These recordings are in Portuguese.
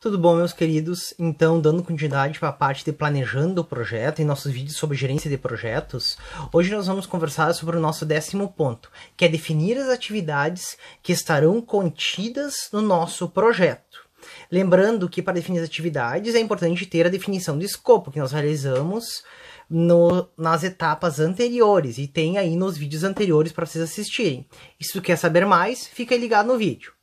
Tudo bom, meus queridos? Então, dando continuidade para a parte de planejando o projeto em nossos vídeos sobre gerência de projetos, hoje nós vamos conversar sobre o nosso 10º ponto, que é definir as atividades que estarão contidas no nosso projeto. Lembrando que para definir as atividades é importante ter a definição do escopo que nós realizamos nas etapas anteriores, e tem aí nos vídeos anteriores para vocês assistirem. E se tu quer saber mais, fica ligado no vídeo.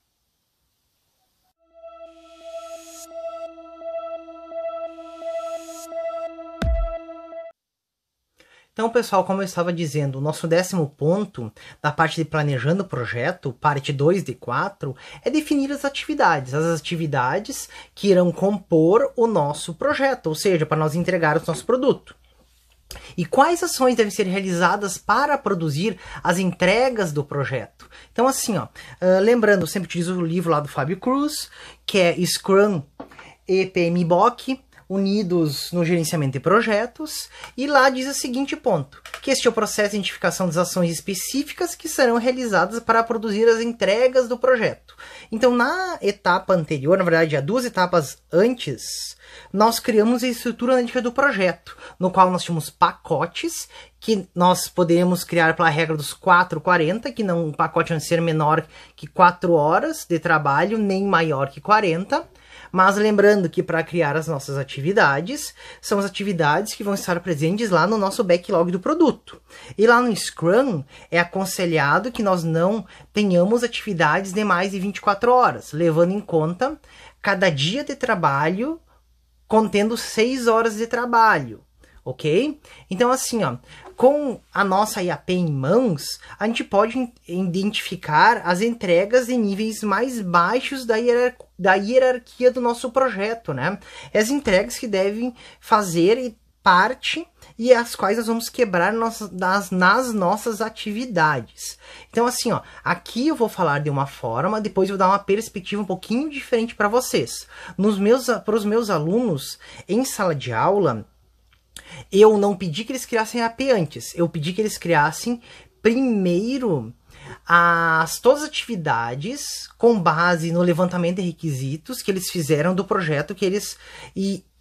Então, pessoal, como eu estava dizendo, o nosso 10º ponto da parte de planejando o projeto, parte 2 de 4, é definir as atividades que irão compor o nosso projeto, ou seja, para nós entregar o nosso produto. E quais ações devem ser realizadas para produzir as entregas do projeto? Então, assim, lembrando, eu sempre utilizo o livro lá do Fábio Cruz, que é Scrum e PMBOK, unidos no gerenciamento de projetos, e lá diz o seguinte ponto, que este é o processo de identificação das ações específicas que serão realizadas para produzir as entregas do projeto. Então, na etapa anterior, na verdade, há 2 etapas antes, nós criamos a estrutura analítica do projeto, no qual nós tínhamos pacotes, que nós podemos criar pela regra dos 4/40, que não, um pacote não ser menor que 4 horas de trabalho, nem maior que 40, mas lembrando que para criar as nossas atividades, são as atividades que vão estar presentes lá no nosso backlog do produto. E lá no Scrum é aconselhado que nós não tenhamos atividades de mais de 24 horas, levando em conta cada dia de trabalho contendo 6 horas de trabalho, ok? Então assim, com a nossa IAP em mãos, a gente pode identificar as entregas em níveis mais baixos da hierarquia do nosso projeto, né? As entregas que devem fazer parte e as quais nós vamos quebrar nas nossas atividades. Então assim, aqui eu vou falar de uma forma, depois eu vou dar uma perspectiva um pouquinho diferente para vocês. Para os meus alunos, em sala de aula, eu não pedi que eles criassem a AP antes, eu pedi que eles criassem primeiro todas as atividades com base no levantamento de requisitos que eles fizeram do projeto que eles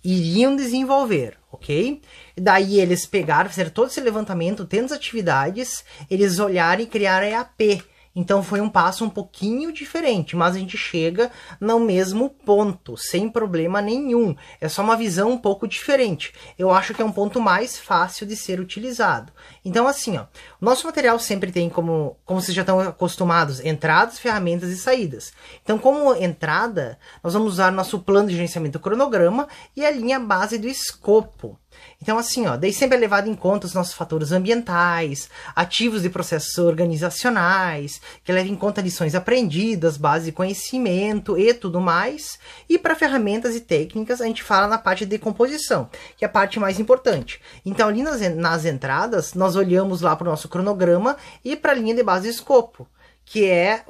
iriam desenvolver, ok? Daí eles pegaram, fizeram todo esse levantamento, tendo as atividades, eles olharam e criaram a EAP. Então foi um passo um pouquinho diferente, mas a gente chega no mesmo ponto, sem problema nenhum. É só uma visão um pouco diferente. Eu acho que é um ponto mais fácil de ser utilizado. Então assim, o nosso material sempre tem como vocês já estão acostumados, entradas, ferramentas e saídas. Então como entrada, nós vamos usar nosso plano de gerenciamento cronograma e a linha base do escopo. Então assim, daí sempre é levado em conta os nossos fatores ambientais, ativos de processos organizacionais, que levam em conta lições aprendidas, base de conhecimento e tudo mais. E para ferramentas e técnicas, a gente fala na parte de decomposição, que é a parte mais importante. Então ali nas entradas, nós olhamos lá para o nosso cronograma e para a linha de base de escopo, que é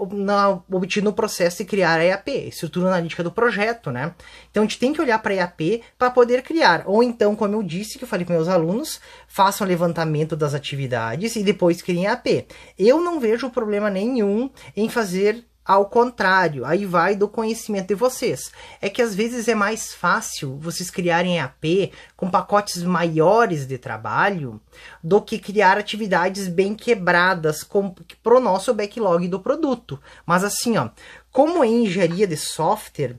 obtido no processo de criar a EAP, estrutura analítica do projeto, né? Então a gente tem que olhar para a EAP para poder criar. Ou então, como eu disse, que eu falei com meus alunos, façam levantamento das atividades e depois criem a EAP. Eu não vejo problema nenhum em fazer ao contrário, aí vai do conhecimento de vocês. É que às vezes é mais fácil vocês criarem EAP com pacotes maiores de trabalho do que criar atividades bem quebradas para o nosso backlog do produto. Mas assim, como em engenharia de software,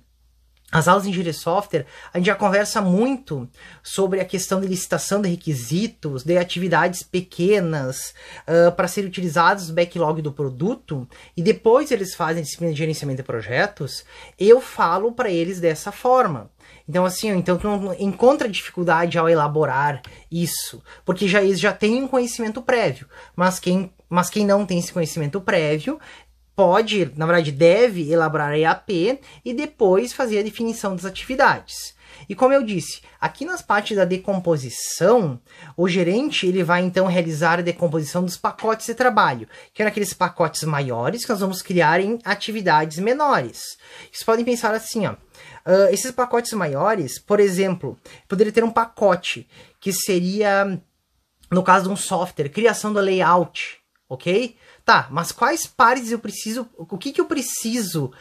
as aulas de engenharia de software, a gente já conversa muito sobre a questão de licitação de requisitos, de atividades pequenas para serem utilizados no backlog do produto, e depois eles fazem disciplina de gerenciamento de projetos. Eu falo para eles dessa forma. Então assim, tu não encontra dificuldade ao elaborar isso, porque eles já têm um conhecimento prévio, mas quem não tem esse conhecimento prévio, pode, na verdade, deve elaborar a EAP e depois fazer a definição das atividades. E como eu disse, aqui nas partes da decomposição, o gerente ele vai então realizar a decomposição dos pacotes de trabalho, que são aqueles pacotes maiores que nós vamos criar em atividades menores. Vocês podem pensar assim, esses pacotes maiores, por exemplo, poderia ter um pacote que seria, no caso de um software, criação do layout, ok? Tá, mas quais pares eu preciso, o que eu preciso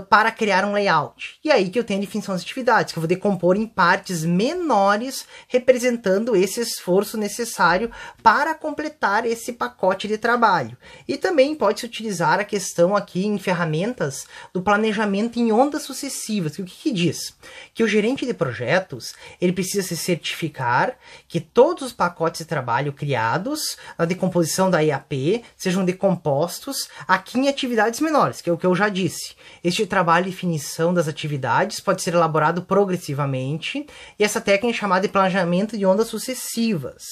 para criar um layout. E aí que eu tenho a definição das atividades, que eu vou decompor em partes menores, representando esse esforço necessário para completar esse pacote de trabalho. E também pode-se utilizar a questão aqui em ferramentas do planejamento em ondas sucessivas. O que diz? Que o gerente de projetos, ele precisa se certificar que todos os pacotes de trabalho criados, a decomposição da EAP, sejam decompostos aqui em atividades menores, que é o que eu já disse. Este trabalho de definição das atividades pode ser elaborado progressivamente, e essa técnica é chamada de planejamento de ondas sucessivas.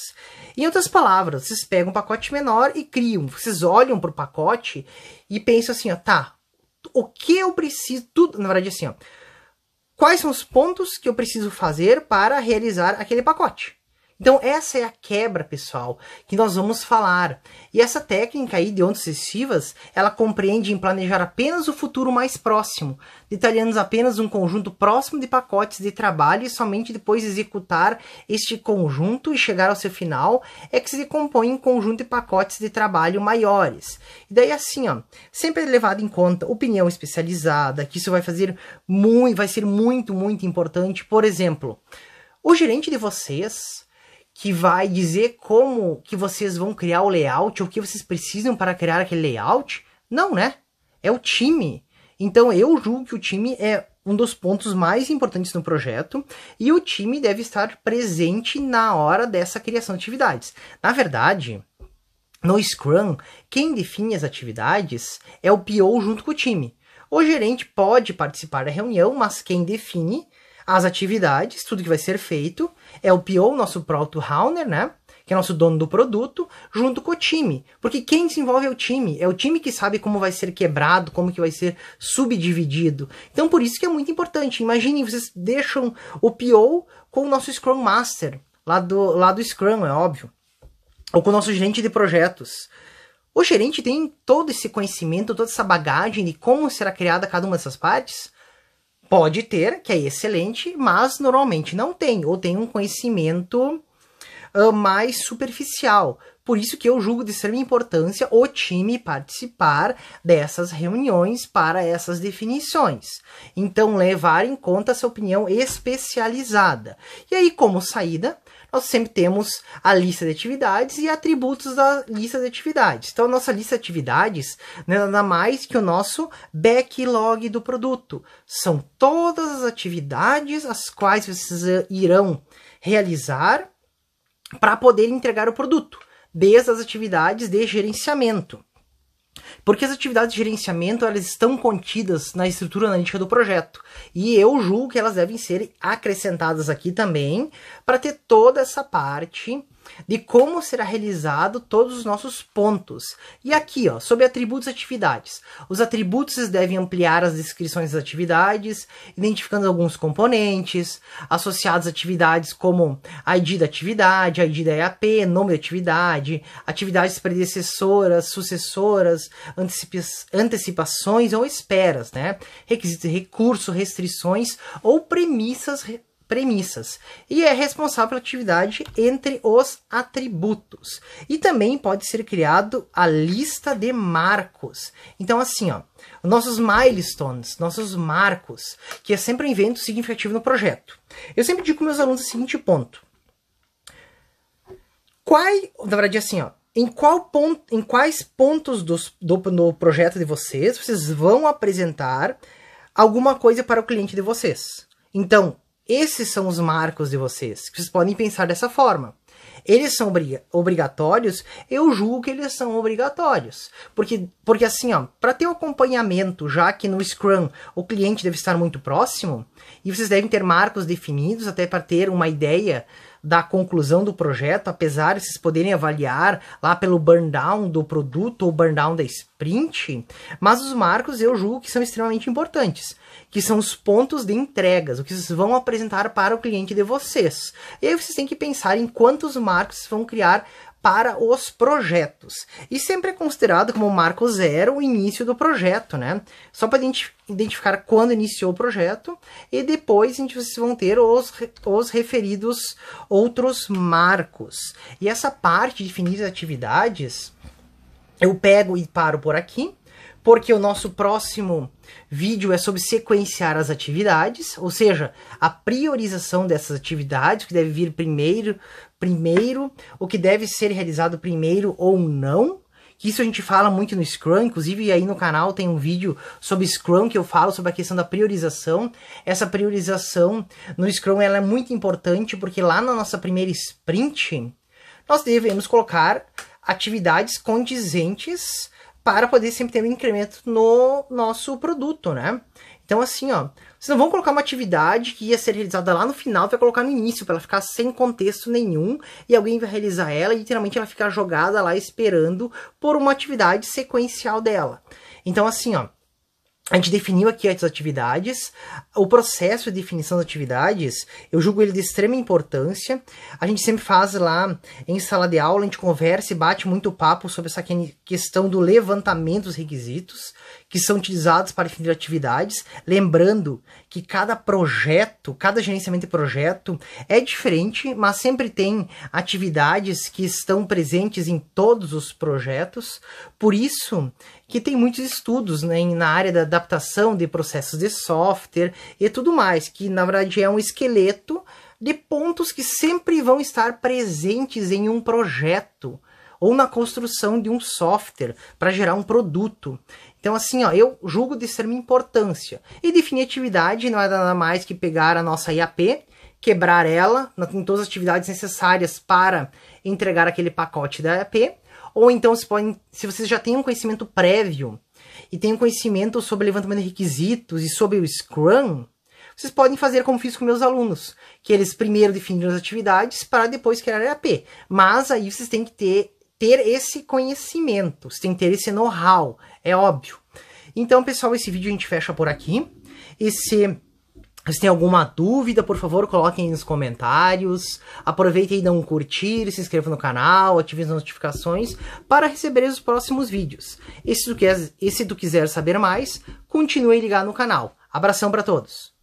Em outras palavras, vocês pegam um pacote menor e criam. Vocês olham para o pacote e pensam assim, ó, tá, o que eu preciso, tudo, na verdade assim, ó, quais são os pontos que eu preciso fazer para realizar aquele pacote? Então essa é a quebra, pessoal, que nós vamos falar. E essa técnica aí de ondas sucessivas, ela compreende em planejar apenas o futuro mais próximo, detalhando apenas um conjunto próximo de pacotes de trabalho e somente depois de executar este conjunto e chegar ao seu final, é que se decompõe em conjunto de pacotes de trabalho maiores. E daí assim, ó, sempre é levado em conta opinião especializada, que isso vai ser muito importante. Por exemplo, o gerente de vocês, que vai dizer como que vocês vão criar o layout, ou o que vocês precisam para criar aquele layout? Não, né? É o time. Então eu julgo que o time é um dos pontos mais importantes no projeto, e o time deve estar presente na hora dessa criação de atividades. Na verdade, no Scrum, quem define as atividades é o PO junto com o time. O gerente pode participar da reunião, mas quem define as atividades, tudo que vai ser feito, é o PO, nosso Product Owner, né? Que é nosso dono do produto, junto com o time. Porque quem desenvolve é o time. É o time que sabe como vai ser quebrado, como que vai ser subdividido. Então, por isso que é muito importante. Imaginem, vocês deixam o PO com o nosso Scrum Master, lá do Scrum, é óbvio. Ou com o nosso gerente de projetos. O gerente tem todo esse conhecimento, toda essa bagagem de como será criada cada uma dessas partes. Pode ter, que é excelente, mas normalmente não tem, ou tem um conhecimento mais superficial. Por isso que eu julgo de extrema importância o time participar dessas reuniões para essas definições. Então, levar em conta essa opinião especializada. E aí, como saída, nós sempre temos a lista de atividades e atributos da lista de atividades. Então, a nossa lista de atividades não é nada mais que o nosso backlog do produto. São todas as atividades as quais vocês irão realizar para poder entregar o produto, desde as atividades de gerenciamento. Porque as atividades de gerenciamento, elas estão contidas na estrutura analítica do projeto. E eu julgo que elas devem ser acrescentadas aqui também, para ter toda essa parte de como será realizado todos os nossos pontos. E aqui, ó, sobre atributos e atividades. Os atributos devem ampliar as descrições das atividades, identificando alguns componentes, associados a atividades como ID da atividade, ID da EAP, nome da atividade, atividades predecessoras, sucessoras, antecipações ou esperas, né? Requisitos de recurso, restrições ou premissas. E é responsável pela atividade entre os atributos. E também pode ser criado a lista de marcos. Então assim, ó, nossos milestones, nossos marcos, que é sempre um evento significativo no projeto. Eu sempre digo com meus alunos o seguinte ponto. Na verdade assim, ó, em quais pontos do projeto de vocês vão apresentar alguma coisa para o cliente de vocês? Então, esses são os marcos de vocês, que vocês podem pensar dessa forma. Eles são obrigatórios? Eu julgo que eles são obrigatórios. Porque assim, ó, para ter o acompanhamento, já que no Scrum o cliente deve estar muito próximo, e vocês devem ter marcos definidos até para ter uma ideia da conclusão do projeto, apesar de vocês poderem avaliar lá pelo burn down do produto ou burn down da sprint, mas os marcos eu julgo que são extremamente importantes, que são os pontos de entregas, o que vocês vão apresentar para o cliente de vocês. E aí vocês têm que pensar em quantos marcos vocês vão criar para os projetos. E sempre é considerado como marco zero o início do projeto, né? Só para identificar quando iniciou o projeto, e depois vocês vão ter os referidos outros marcos. E essa parte de definir as atividades, eu pego e paro por aqui, porque o nosso próximo vídeo é sobre sequenciar as atividades, ou seja, a priorização dessas atividades, o que deve vir primeiro, o que deve ser realizado primeiro ou não. Isso a gente fala muito no Scrum, inclusive aí no canal tem um vídeo sobre Scrum que eu falo sobre a questão da priorização. Essa priorização no Scrum ela é muito importante porque lá na nossa primeira sprint nós devemos colocar atividades condizentes para poder sempre ter um incremento no nosso produto, né? Então assim, ó, vocês não vão colocar uma atividade que ia ser realizada lá no final, vai colocar no início, para ela ficar sem contexto nenhum, e alguém vai realizar ela e literalmente ela ficar jogada lá esperando por uma atividade sequencial dela. Então assim, ó, a gente definiu aqui as atividades, o processo de definição das atividades, eu julgo ele de extrema importância. A gente sempre faz lá em sala de aula, a gente conversa e bate muito papo sobre essa questão do levantamento dos requisitos que são utilizados para definir atividades. Lembrando que cada projeto, cada gerenciamento de projeto é diferente, mas sempre tem atividades que estão presentes em todos os projetos. Por isso que tem muitos estudos, né, na área da adaptação de processos de software e tudo mais, que na verdade é um esqueleto de pontos que sempre vão estar presentes em um projeto ou na construção de um software para gerar um produto. Então assim, ó, eu julgo de extrema importância. E definir atividade não é nada mais que pegar a nossa IAP, quebrar ela em todas as atividades necessárias para entregar aquele pacote da IAP. Ou então, se vocês já têm um conhecimento prévio e têm um conhecimento sobre levantamento de requisitos e sobre o Scrum, vocês podem fazer como fiz com meus alunos, que eles primeiro definiram as atividades para depois criar a IAP. Mas aí vocês têm que ter esse conhecimento, vocês têm que ter esse know-how, é óbvio. Então, pessoal, esse vídeo a gente fecha por aqui. E se tem alguma dúvida, por favor, coloquem aí nos comentários. Aproveitem e dão um curtir, se inscrevam no canal, ativem as notificações para receber os próximos vídeos. E se tu quiser saber mais, continue ligado no canal. Abração para todos!